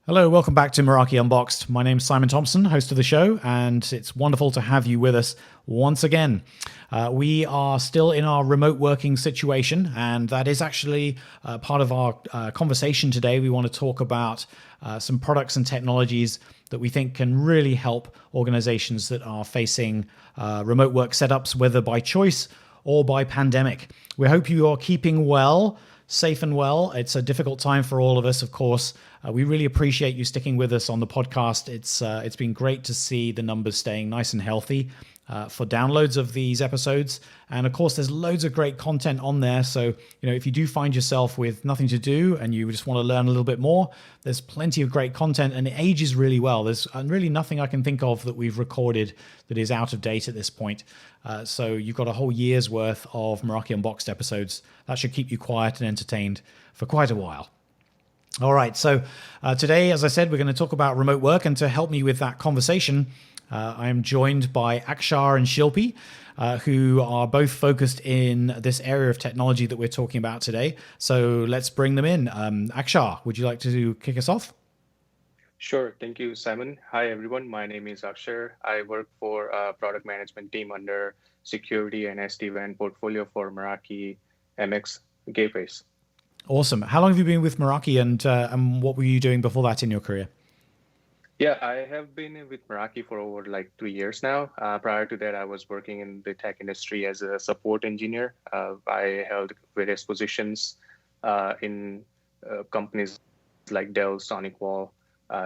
Hello, welcome back to Meraki Unboxed. My name's Simon Thompson, host of the show, and it's wonderful to have you with us once again. We are still in our remote working situation, and that is actually part of our conversation today. We want to talk about some products and technologies that we think can really help organizations that are facing remote work setups, whether by choice or by pandemic. We hope you are keeping well, safe and well. It's a difficult time for all of us, of course. We really appreciate you sticking with us on the podcast. It's been great to see the numbers staying nice and healthy for downloads of these episodes. And of course, there's loads of great content on there. So, if you do find yourself with nothing to do and you just want to learn a little bit more, there's plenty of great content and it ages really well. There's really nothing I can think of that we've recorded that is out of date at this point. So you've got a whole year's worth of Meraki Unboxed episodes. That should keep you quiet and entertained for quite a while. All right, so today, as I said, we're going to talk about remote work, and to help me with that conversation, I am joined by Akshar and Shilpi, who are both focused in this area of technology that we're talking about today. So let's bring them in. Akshar, would you like to kick us off? Sure. Thank you, Simon. Hi, everyone. My name is Akshar. I work for a product management team under security and SD-WAN portfolio for Meraki MX gateways. Awesome. How long have you been with Meraki, and what were you doing before that in your career? Yeah, I have been with Meraki for over 3 years now. Prior to that, I was working in the tech industry as a support engineer. I held various positions in companies like Dell, SonicWall.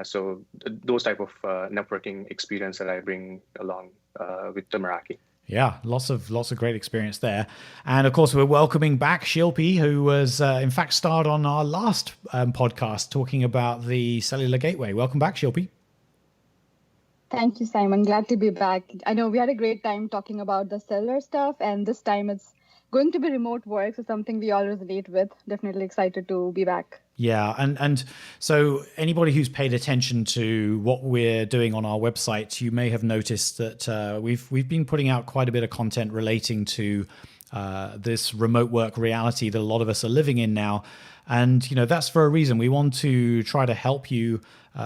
So those type of networking experience that I bring along with the Meraki. Yeah, lots of great experience there. And of course, we're welcoming back Shilpi, who was in fact starred on our last podcast talking about the cellular gateway. Welcome back, Shilpi. Thank you, Simon. Glad to be back. I know we had a great time talking about the cellular stuff, and this time it's going to be remote work, so something we all resonate with. Definitely excited to be back. Yeah, and so anybody who's paid attention to what we're doing on our website, you may have noticed that we've been putting out quite a bit of content relating to this remote work reality that a lot of us are living in now. And that's for a reason. We want to try to help you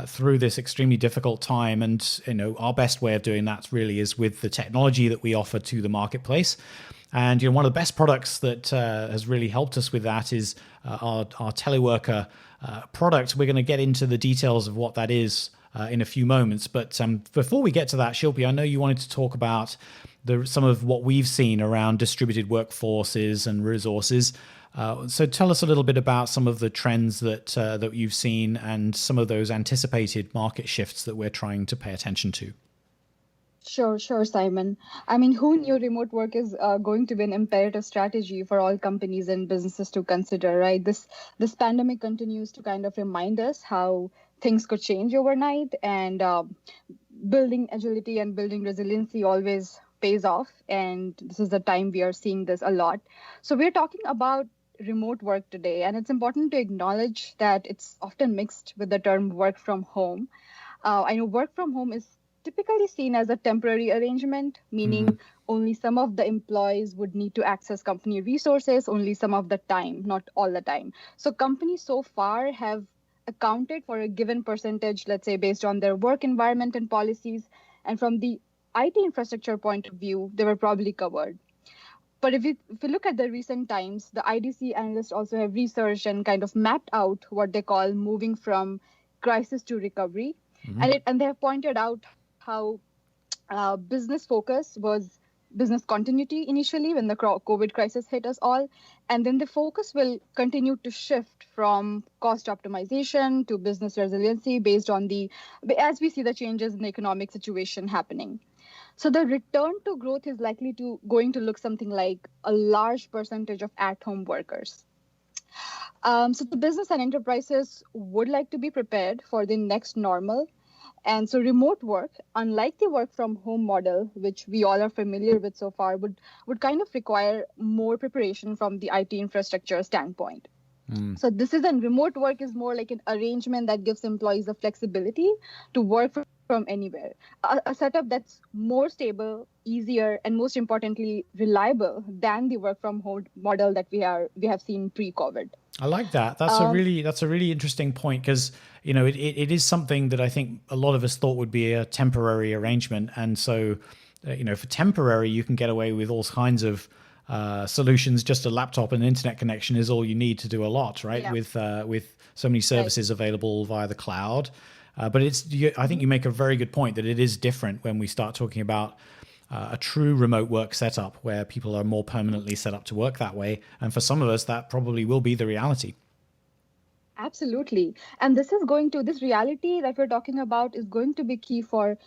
through this extremely difficult time, and our best way of doing that really is with the technology that we offer to the marketplace. And one of the best products that has really helped us with that is our teleworker product. We're going to get into the details of what that is in a few moments. But before we get to that, Shilpi, I know you wanted to talk about some of what we've seen around distributed workforces and resources. So tell us a little bit about some of the trends that you've seen and some of those anticipated market shifts that we're trying to pay attention to. Sure, Simon. I mean, who knew remote work is going to be an imperative strategy for all companies and businesses to consider, right? This pandemic continues to kind of remind us how things could change overnight, and building agility and building resiliency always pays off. And this is the time we are seeing this a lot. So we're talking about remote work today, and it's important to acknowledge that it's often mixed with the term work from home. I know work from home is typically seen as a temporary arrangement, meaning only some of the employees would need to access company resources only some of the time, not all the time. So companies so far have accounted for a given percentage, let's say, based on their work environment and policies. And from the IT infrastructure point of view, they were probably covered. But if we look at the recent times, the IDC analysts also have researched and kind of mapped out what they call moving from crisis to recovery. And they have pointed out how business focus was business continuity initially when the COVID crisis hit us all. And then the focus will continue to shift from cost optimization to business resiliency based on as we see the changes in the economic situation happening. So the return to growth is going to look something like a large percentage of at-home workers. So the business and enterprises would like to be prepared for the next normal. And so remote work, unlike the work from home model, which we all are familiar with so far, would kind of require more preparation from the IT infrastructure standpoint. So remote work is more like an arrangement that gives employees the flexibility to work from anywhere. A setup that's more stable, easier, and most importantly, reliable than the work from home model that we have seen pre-COVID. I like that. That's a really interesting point because it is something that I think a lot of us thought would be a temporary arrangement, and so for temporary you can get away with all kinds of solutions. Just a laptop and internet connection is all you need to do a lot, right? Yeah. With so many services available via the cloud. But I think you make a very good point that it is different when we start talking about a true remote work setup where people are more permanently set up to work that way. And for some of us, that probably will be the reality. Absolutely. And this reality that we're talking about is going to be key for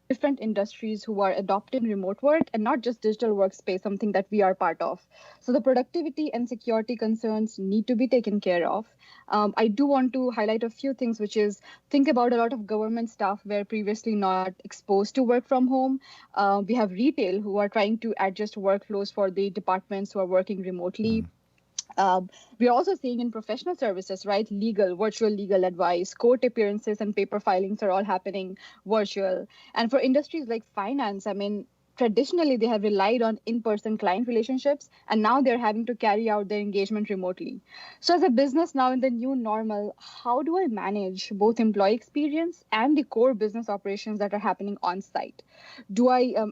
different industries who are adopting remote work and not just digital workspace, something that we are part of. So the productivity and security concerns need to be taken care of. I do want to highlight a few things, which is think about a lot of government staff were previously not exposed to work from home. We have retail who are trying to adjust workflows for the departments who are working remotely. We are also seeing in professional services, right? Virtual legal advice, court appearances, and paper filings are all happening virtual. And for industries like finance, I mean, traditionally they have relied on in-person client relationships, and now they're having to carry out their engagement remotely. So as a business now in the new normal, how do I manage both employee experience and the core business operations that are happening on site?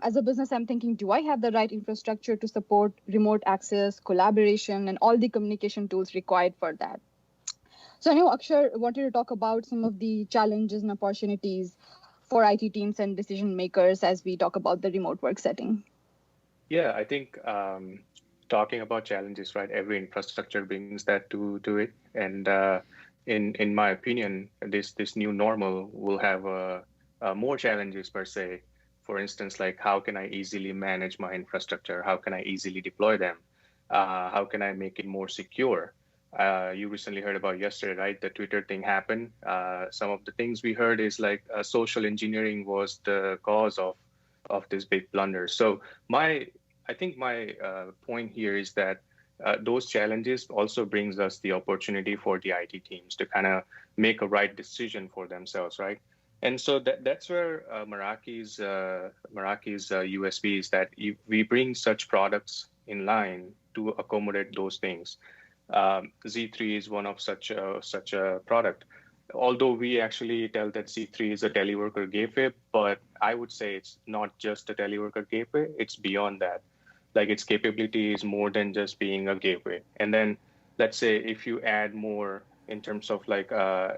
As a business, I'm thinking, do I have the right infrastructure to support remote access, collaboration, and all the communication tools required for that? So I know Akshar wanted to talk about some of the challenges and opportunities for IT teams and decision makers as we talk about the remote work setting. Yeah, I think talking about challenges, right? Every infrastructure brings that to it, and in my opinion, this new normal will have more challenges per se. For instance, like how can I easily manage my infrastructure? How can I easily deploy them? How can I make it more secure? You recently heard about yesterday, right? The Twitter thing happened. Some of the things we heard is like social engineering was the cause of this big blunder. So I think my point here is that those challenges also brings us the opportunity for the IT teams to kind of make a right decision for themselves, right? And so that's where Meraki's USP is that we bring such products in line to accommodate those things. Z3 is one of such a product. Although we actually tell that Z3 is a teleworker gateway, but I would say it's not just a teleworker gateway. It's beyond that. Like its capability is more than just being a gateway. And then let's say if you add more in terms of like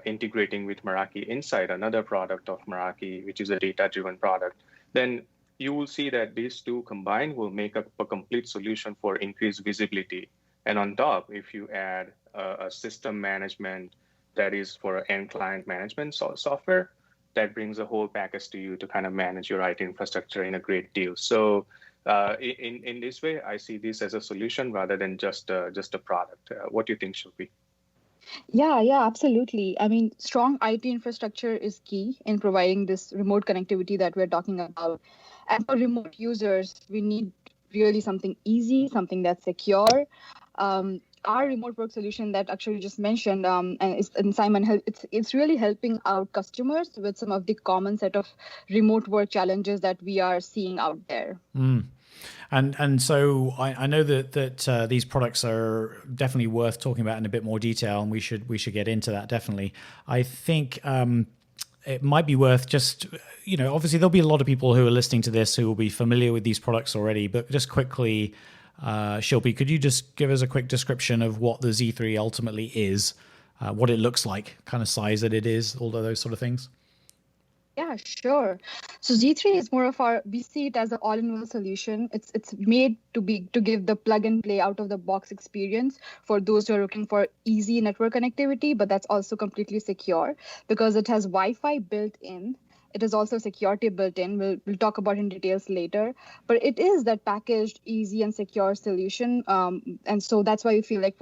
integrating with Meraki inside another product of Meraki, which is a data-driven product, then you will see that these two combined will make up a complete solution for increased visibility. And on top, if you add a system management that is for end client management software, that brings a whole package to you to kind of manage your IT infrastructure in a great deal. So in this way, I see this as a solution rather than just a product. What do you think, Shilpi? Yeah, absolutely. I mean, strong IT infrastructure is key in providing this remote connectivity that we're talking about. And for remote users, we need really something easy, something that's secure. Our remote work solution that actually just mentioned, and Simon, it's really helping out customers with some of the common set of remote work challenges that we are seeing out there. And so I know that these products are definitely worth talking about in a bit more detail, and we should get into that definitely. I think it might be worth just obviously there'll be a lot of people who are listening to this who will be familiar with these products already, but just quickly, Shilpi, could you just give us a quick description of what the Z3 ultimately is, what it looks like, kind of size that it is, all of those sort of things? Yeah, sure. So Z3 is we see it as an all-in-one solution. It's made to give the plug and play out of the box experience for those who are looking for easy network connectivity, but that's also completely secure because it has Wi-Fi built in. It is also security built in. We'll talk about in details later, but it is that packaged, easy and secure solution. And so that's why we feel like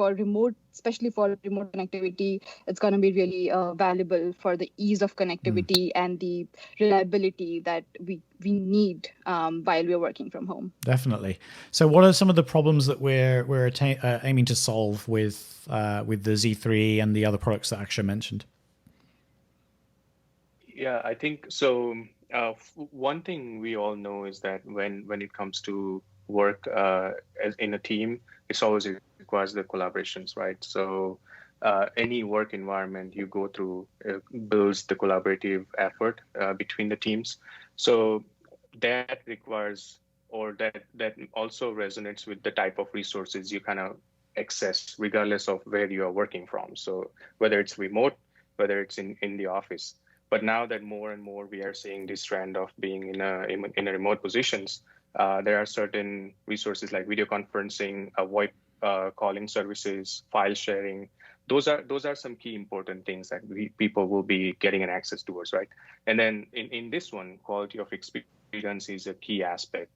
especially for remote connectivity, it's going to be really valuable for the ease of connectivity and the reliability that we need while we're working from home. Definitely. So what are some of the problems that we're aiming to solve with the Z3 and the other products that Akshay mentioned? Yeah, I think so. One thing we all know is that when it comes to work as in a team, it always requires the collaborations, right? So any work environment you go through builds the collaborative effort between the teams. So that requires, or that also resonates with the type of resources you kind of access regardless of where you are working from. So whether it's remote, whether it's in the office. But now that more and more we are seeing this trend of being in a remote positions, there are certain resources like video conferencing, VoIP calling services, file sharing. Those are some key important things that people will be getting an access towards, right? And then in this one, quality of experience is a key aspect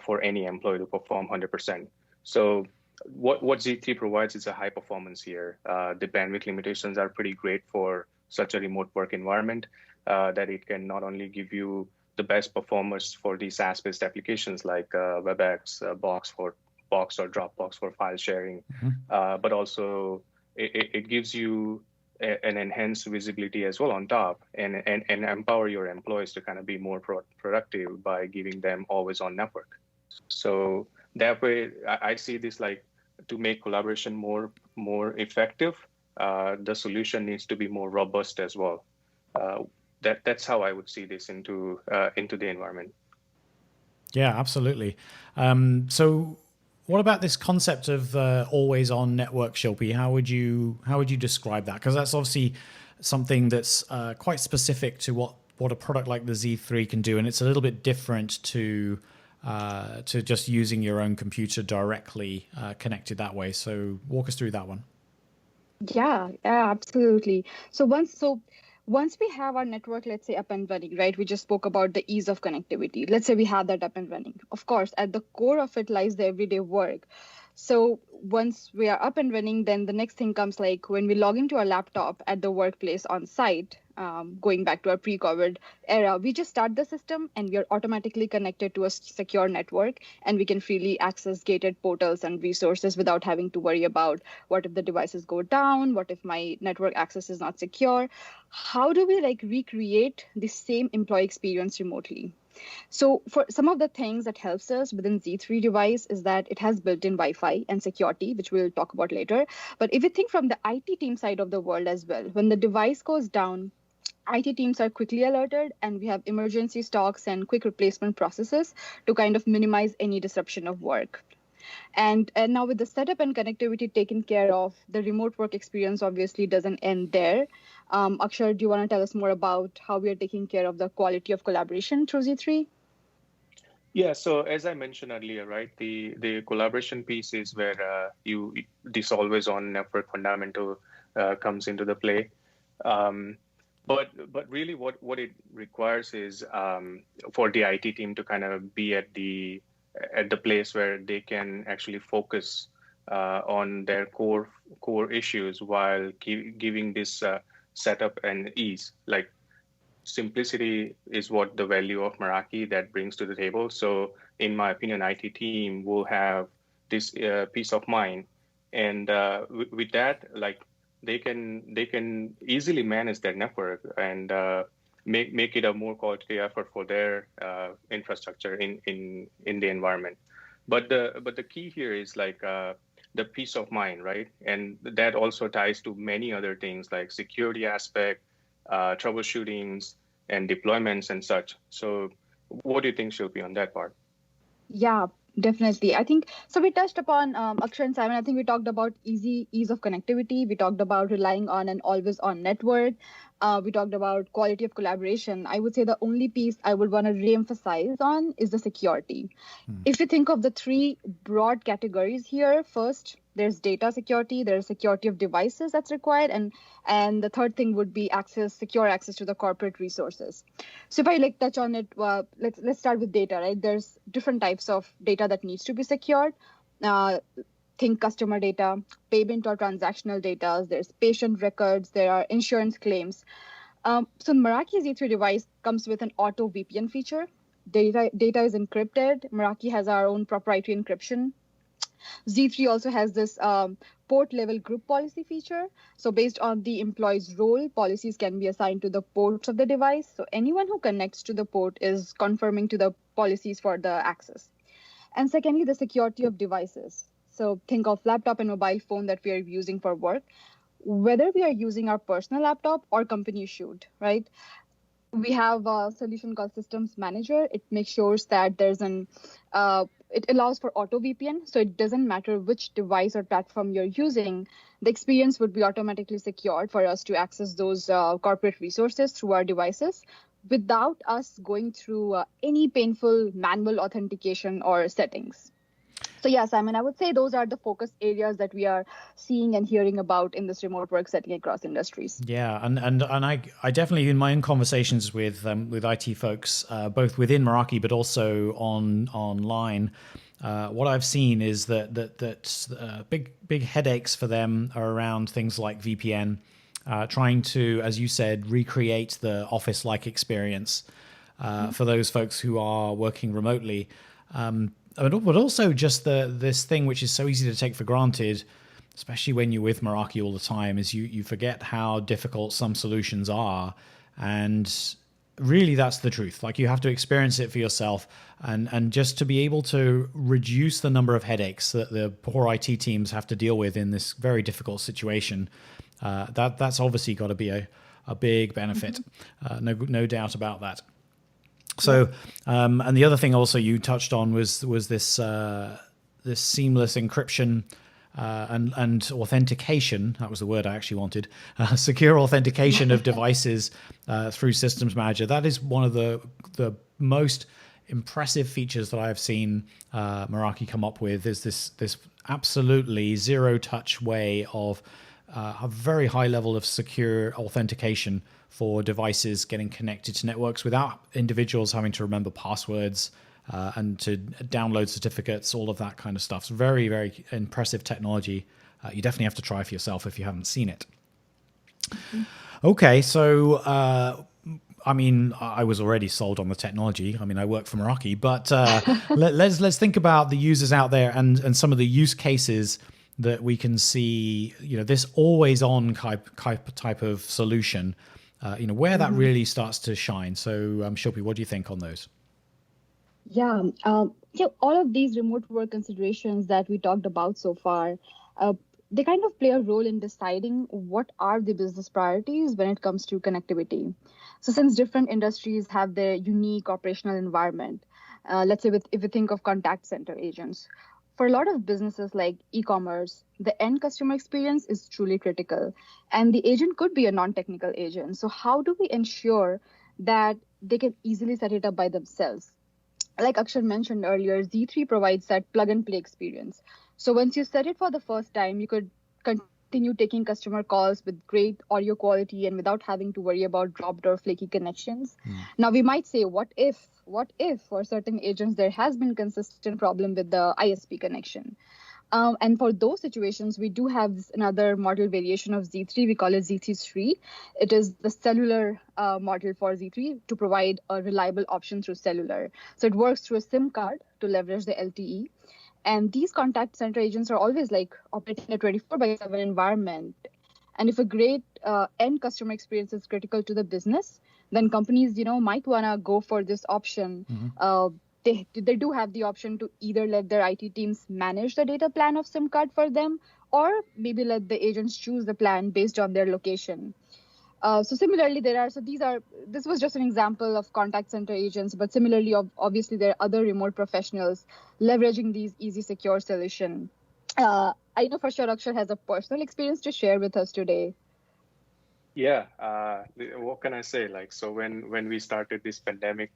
for any employee to perform 100%. So what Z3 provides is a high performance here. The bandwidth limitations are pretty great for such a remote work environment, that it can not only give you the best performance for these SaaS-based applications like WebEx, Box or Dropbox for file sharing, but also it gives you an enhanced visibility as well on top, and empower your employees to kind of be more productive by giving them always on network. So that way, I see this like to make collaboration more effective. The solution needs to be more robust as well. That's how I would see this into the environment. Yeah, absolutely. So what about this concept of always on network, Shilpi? How would you describe that? Because that's obviously something that's quite specific to what a product like the Z3 can do, and it's a little bit different to just using your own computer directly connected that way. So walk us through that one. Yeah, absolutely. So once we have our network, let's say, up and running, right? We just spoke about the ease of connectivity. Let's say we have that up and running. Of course, at the core of it lies the everyday work. So once we are up and running, then the next thing comes like when we log into our laptop at the workplace on site, going back to our pre-COVID era, we just start the system and we are automatically connected to a secure network, and we can freely access gated portals and resources without having to worry about what if the devices go down, what if my network access is not secure. How do we like recreate the same employee experience remotely? So for some of the things that helps us within Z3 device is that it has built-in Wi-Fi and security, which we'll talk about later. But if you think from the IT team side of the world as well, when the device goes down, IT teams are quickly alerted, and we have emergency stocks and quick replacement processes to kind of minimize any disruption of work. And now with the setup and connectivity taken care of, the remote work experience obviously doesn't end there. Akshar, do you want to tell us more about how we are taking care of the quality of collaboration through Z3? Yeah, so as I mentioned earlier, right, the collaboration piece is where this always on network fundamental comes into the play. But really what it requires is for the IT team to kind of be at the place where they can actually focus on their core issues while giving this setup and ease. Like simplicity is what the value of Meraki that brings to the table. So in my opinion, IT team will have this peace of mind, and with that, like they can easily manage their network and make it a more quality effort for their infrastructure in the environment. But the key here is like the peace of mind, right? And that also ties to many other things like security aspect, troubleshootings, and deployments and such. So what do you think, Shilpi, on that part? Yeah, definitely. I think so. We touched upon Akshay and Simon. I think we talked about ease of connectivity. We talked about relying on an always on network. We talked about quality of collaboration. I would say the only piece I would want to reemphasize on is the security. If you think of the three broad categories here, first there's data security, there's security of devices that's required, and the third thing would be secure access to the corporate resources. So if I like touch on it, let's start with data, right? There's different types of data that needs to be secured. Think customer data, payment or transactional data, there's patient records, there are insurance claims. So Meraki Z3 device comes with an auto VPN feature. Data is encrypted. Meraki has our own proprietary encryption. Z3 also has this port level group policy feature. So based on the employee's role, policies can be assigned to the ports of the device. So anyone who connects to the port is conforming to the policies for the access. And secondly, the security of devices. So think of laptop and mobile phone that we are using for work. whether we are using our personal laptop or company issued, right? We have a solution called Systems Manager. It makes sure that it allows for auto VPN. So it doesn't matter which device or platform you're using, the experience would be automatically secured for us to access those corporate resources through our devices without us going through any painful manual authentication or settings. So yeah, Simon, I would say those are the focus areas that we are seeing and hearing about in this remote work setting across industries. Yeah, and I definitely, in my own conversations with IT folks, both within Meraki but also online, what I've seen is that big headaches for them are around things like VPN, trying to, as you said, recreate the office-like experience for those folks who are working remotely. But also just this thing which is so easy to take for granted, especially when you're with Meraki all the time, is you forget how difficult some solutions are. And really, that's the truth. Like, you have to experience it for yourself, and just to be able to reduce the number of headaches that the poor IT teams have to deal with in this very difficult situation. That's obviously got to be a big benefit. No doubt about that. So, and the other thing also you touched on was this seamless encryption and authentication. That was the word I actually wanted. Secure authentication of devices through Systems Manager. That is one of the most impressive features that I've seen Meraki come up with. Is this absolutely zero-touch way of a very high level of secure authentication for devices getting connected to networks without individuals having to remember passwords and to download certificates, all of that kind of stuff. It's very, very impressive technology. You definitely have to try for yourself if you haven't seen it. Okay, so I mean, I was already sold on the technology. I mean, I work for Meraki, but let's think about the users out there and some of the use cases that we can see. This always-on type of solution. Where that really starts to shine. So, Shilpi, what do you think on those? Yeah, all of these remote work considerations that we talked about so far, they kind of play a role in deciding what are the business priorities when it comes to connectivity. So since different industries have their unique operational environment, let's say if we think of contact center agents, for a lot of businesses like e-commerce, the end customer experience is truly critical, and the agent could be a non-technical agent. So how do we ensure that they can easily set it up by themselves? Like Akshay mentioned earlier, Z3 provides that plug-and-play experience. So once you set it for the first time, you could continue taking customer calls with great audio quality and without having to worry about dropped or flaky connections. Now, we might say, what if for certain agents there has been consistent problem with the ISP connection? And for those situations, we do have another model variation of Z3. We call it Z3. It is the cellular model for Z3 to provide a reliable option through cellular. So it works through a SIM card to leverage the LTE. And these contact center agents are always operating a 24/7 environment. And if a great end customer experience is critical to the business, then companies, might want to go for this option. They do have the option to either let their IT teams manage the data plan of SIM card for them, or maybe let the agents choose the plan based on their location. So similarly, this was just an example of contact center agents, but similarly, obviously, there are other remote professionals leveraging these easy, secure solution. I know for sure Akshay has a personal experience to share with us today. Yeah, what can I say? So when we started this pandemic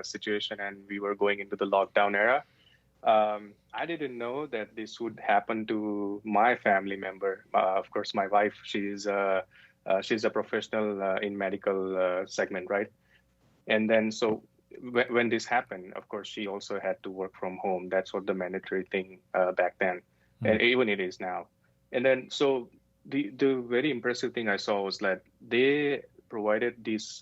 situation and we were going into the lockdown era, I didn't know that this would happen to my family member. Of course, my wife, she's a professional in medical segment, right? And then so when this happened, of course, she also had to work from home. That's what the mandatory thing back then, and even it is now. And then so the very impressive thing I saw was that they provided this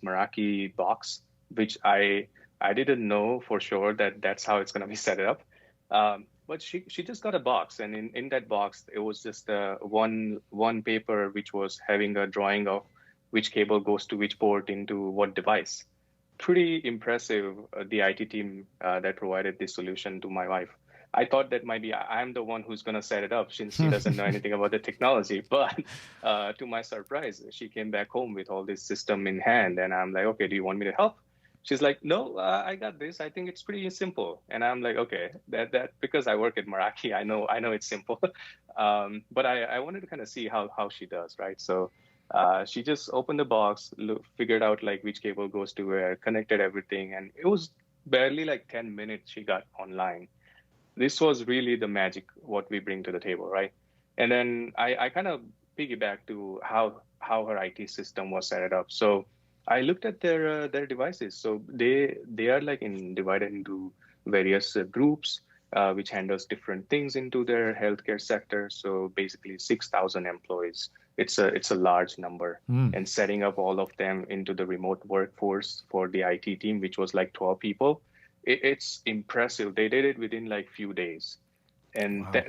Meraki box, which I didn't know for sure that that's how it's going to be set up. But she just got a box, and in that box it was just one paper which was having a drawing of which cable goes to which port into what device. Pretty impressive, the IT team that provided this solution to my wife. I thought that maybe I'm the one who's going to set it up since she doesn't know anything about the technology. But to my surprise, she came back home with all this system in hand. And I'm like, okay, do you want me to help? She's like, no, I got this. I think it's pretty simple. And I'm like, okay, that because I work at Meraki, I know it's simple. But I wanted to kind of see how she does, right? So she just opened the box, figured out like which cable goes to where, connected everything, and it was barely like 10 minutes she got online. This was really the magic what we bring to the table, right? And then I kind of piggyback to how her IT system was set up. So I looked at their devices. So they are like divided into various groups, which handles different things into their healthcare sector. So basically 6,000 employees. It's a large number. And setting up all of them into the remote workforce for the IT team, which was like 12 people, it's impressive. They did it within like few days, and Wow.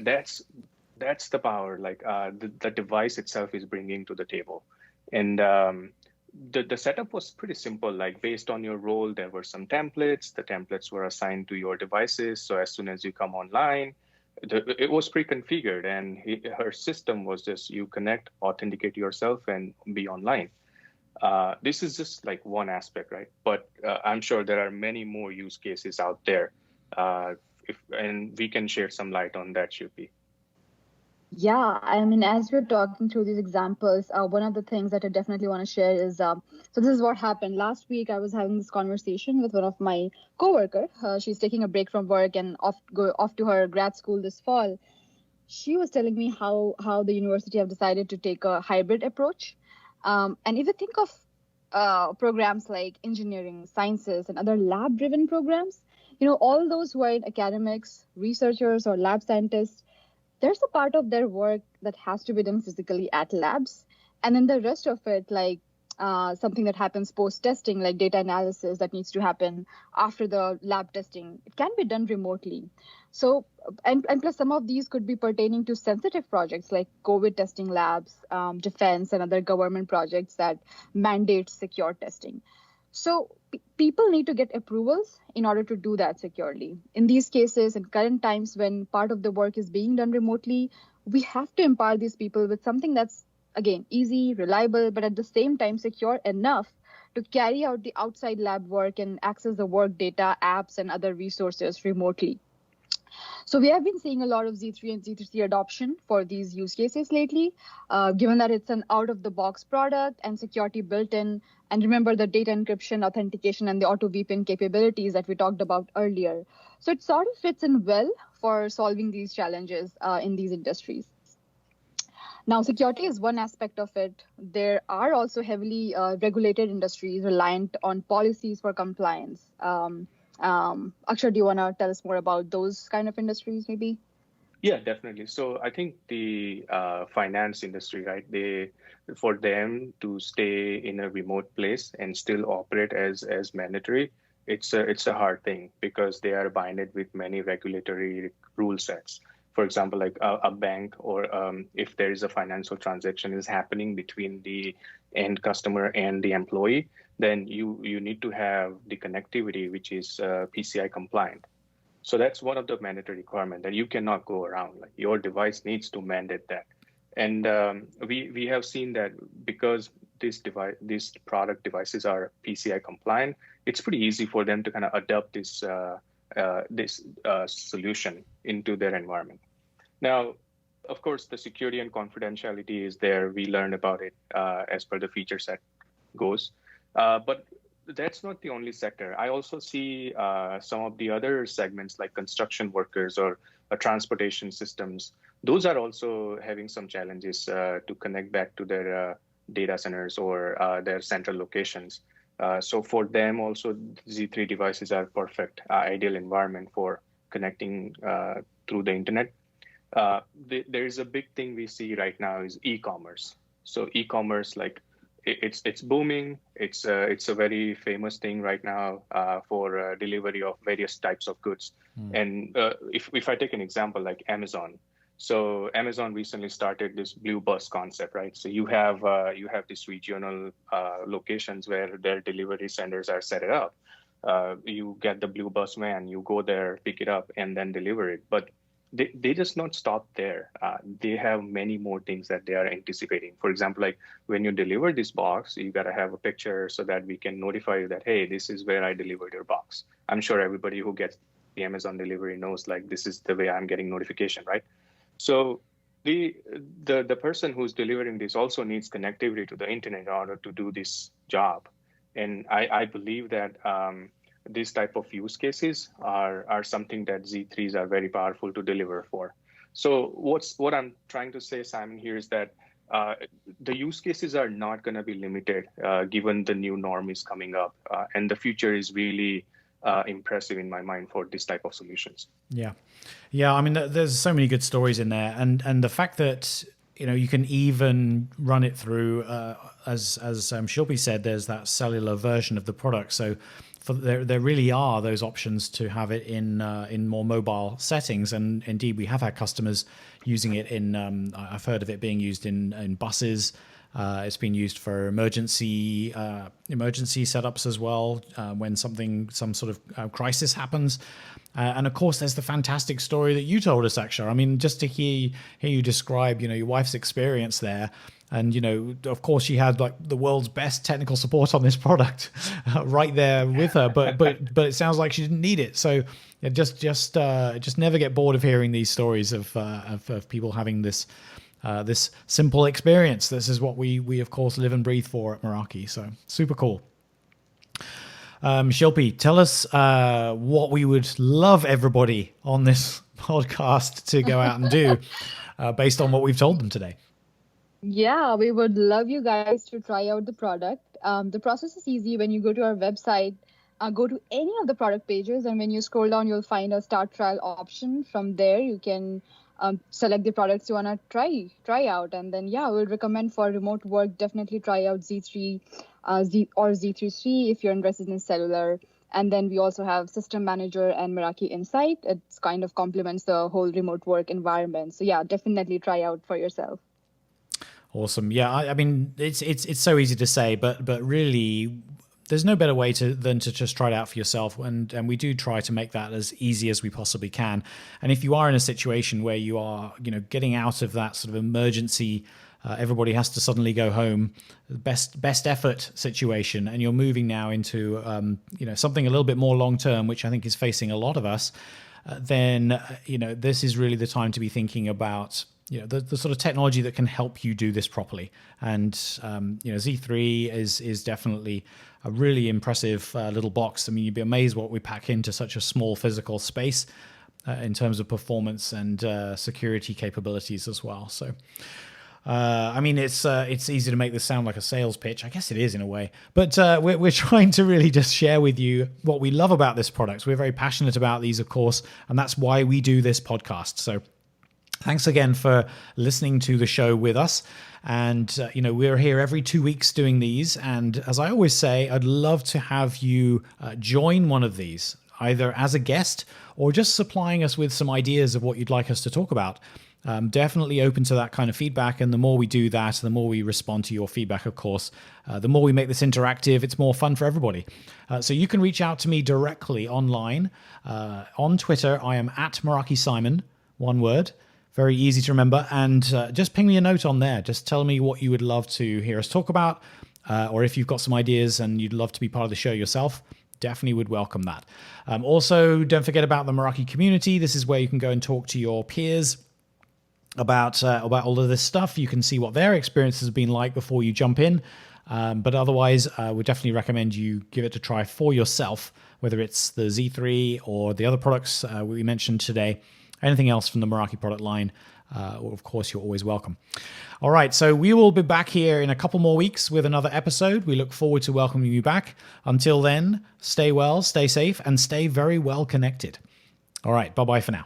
that's the power like the device itself is bringing to the table. And the setup was pretty simple. Like based on your role, there were some templates. The templates were assigned to your devices. So as soon as you come online, it was pre-configured, and her system was just you connect, authenticate yourself, and be online. This is just like one aspect, right? But I'm sure there are many more use cases out there. And we can share some light on that, Shupi. Yeah, I mean, as we're talking through these examples, one of the things that I definitely want to share is so this is what happened. Last week, I was having this conversation with one of my coworker. She's taking a break from work and off to her grad school this fall. She was telling me how the university have decided to take a hybrid approach. And if you think of programs like engineering, sciences, and other lab-driven programs, all those who are in academics, researchers, or lab scientists, there's a part of their work that has to be done physically at labs. And then the rest of it, like something that happens post-testing, like data analysis that needs to happen after the lab testing, it can be done remotely. So, and plus some of these could be pertaining to sensitive projects like COVID testing labs, defense, and other government projects that mandate secure testing. So people need to get approvals in order to do that securely. In these cases, in current times when part of the work is being done remotely, we have to empower these people with something that's, again, easy, reliable, but at the same time secure enough to carry out the outside lab work and access the work data, apps, and other resources remotely. So we have been seeing a lot of Z3 and Z3C adoption for these use cases lately, given that it's an out-of-the-box product and security built in. And remember the data encryption, authentication, and the auto VPN capabilities that we talked about earlier. So it sort of fits in well for solving these challenges in these industries. Now, security is one aspect of it. There are also heavily regulated industries reliant on policies for compliance. Akshay, do you want to tell us more about those kind of industries, maybe? Yeah, definitely. So I think the finance industry, right? For them to stay in a remote place and still operate as mandatory, it's a hard thing because they are binded with many regulatory rule sets. For example, like a bank, or if there is a financial transaction is happening between the end customer and the employee, then you need to have the connectivity, which is PCI compliant. So that's one of the mandatory requirements that you cannot go around. Like your device needs to mandate that. And we have seen that because these product devices are PCI compliant, it's pretty easy for them to kind of adopt this solution into their environment. Now, of course, the security and confidentiality is there. We learned about it as per the feature set goes. But that's not the only sector. I also see some of the other segments like construction workers or transportation systems. Those are also having some challenges to connect back to their data centers or their central locations. So for them also, Z3 devices are perfect, ideal environment for connecting through the internet. There is a big thing we see right now is e-commerce. So e-commerce, like it's booming. It's a very famous thing right now for delivery of various types of goods. And if I take an example like Amazon, so Amazon recently started this blue bus concept, right? So you have these regional locations where their delivery centers are set up. You get the blue bus van, you go there, pick it up, and then deliver it. But they just not stop there. They have many more things that they are anticipating. For example, like when you deliver this box, you got to have a picture so that we can notify you that, hey, this is where I delivered your box. I'm sure everybody who gets the Amazon delivery knows, like, this is the way I'm getting notification, right? So the person who's delivering this also needs connectivity to the internet in order to do this job. And I believe that these type of use cases are something that Z3s are very powerful to deliver for. So what I'm trying to say, Simon, here is that the use cases are not going to be limited given the new norm is coming up. And the future is really impressive in my mind for this type of solutions. Yeah. I mean, there's so many good stories in there, and the fact that you can even run it through, as Shilpi said, there's that cellular version of the product. So there really are those options to have it in more mobile settings, and indeed we have had customers using it in. I've heard of it being used in buses. It's been used for emergency setups as well, when some sort of crisis happens. And of course, there's the fantastic story that you told us, Akshay. I mean, just to hear you describe, your wife's experience there. And, of course, she had like the world's best technical support on this product right there with her. But it sounds like she didn't need it. So just never get bored of hearing these stories of people having this simple experience. This is what we of course live and breathe for at Meraki. So super cool. Shilpi, tell us what we would love everybody on this podcast to go out and do based on what we've told them today. Yeah, we would love you guys to try out the product. The process is easy. When you go to our website, go to any of the product pages, and when you scroll down, you'll find a start trial option. From there, you can select the products you want to try out. And then, we'll recommend for remote work, definitely try out Z3 or Z33 if you're interested in cellular. And then we also have System Manager and Meraki Insight. It kind of complements the whole remote work environment. So definitely try out for yourself. Awesome. Yeah, I mean, it's so easy to say, but really, there's no better way than to just try it out for yourself. And we do try to make that as easy as we possibly can. And if you are in a situation where you are, getting out of that sort of emergency, everybody has to suddenly go home, best effort situation, and you're moving now into, something a little bit more long term, which I think is facing a lot of us, then, this is really the time to be thinking about the sort of technology that can help you do this properly. And Z3 is definitely a really impressive little box. I mean, you'd be amazed what we pack into such a small physical space in terms of performance and security capabilities as well. So I mean, it's easy to make this sound like a sales pitch. I guess it is in a way, but we're trying to really just share with you what we love about this product. We're very passionate about these, of course, and that's why we do this podcast. So thanks again for listening to the show with us. And, we're here every 2 weeks doing these. And as I always say, I'd love to have you join one of these, either as a guest or just supplying us with some ideas of what you'd like us to talk about. Definitely open to that kind of feedback. And the more we do that, the more we respond to your feedback, of course, the more we make this interactive, it's more fun for everybody. So you can reach out to me directly online. On Twitter, I am at Meraki Simon, one word. Very easy to remember. And just ping me a note on there. Just tell me what you would love to hear us talk about. Or if you've got some ideas and you'd love to be part of the show yourself, definitely would welcome that. Also, don't forget about the Meraki community. This is where you can go and talk to your peers about all of this stuff. You can see what their experiences have been like before you jump in. But otherwise, we definitely recommend you give it a try for yourself, whether it's the Z3 or the other products we mentioned today. Anything else from the Meraki product line, of course, you're always welcome. All right, so we will be back here in a couple more weeks with another episode. We look forward to welcoming you back. Until then, stay well, stay safe, and stay very well connected. All right, bye-bye for now.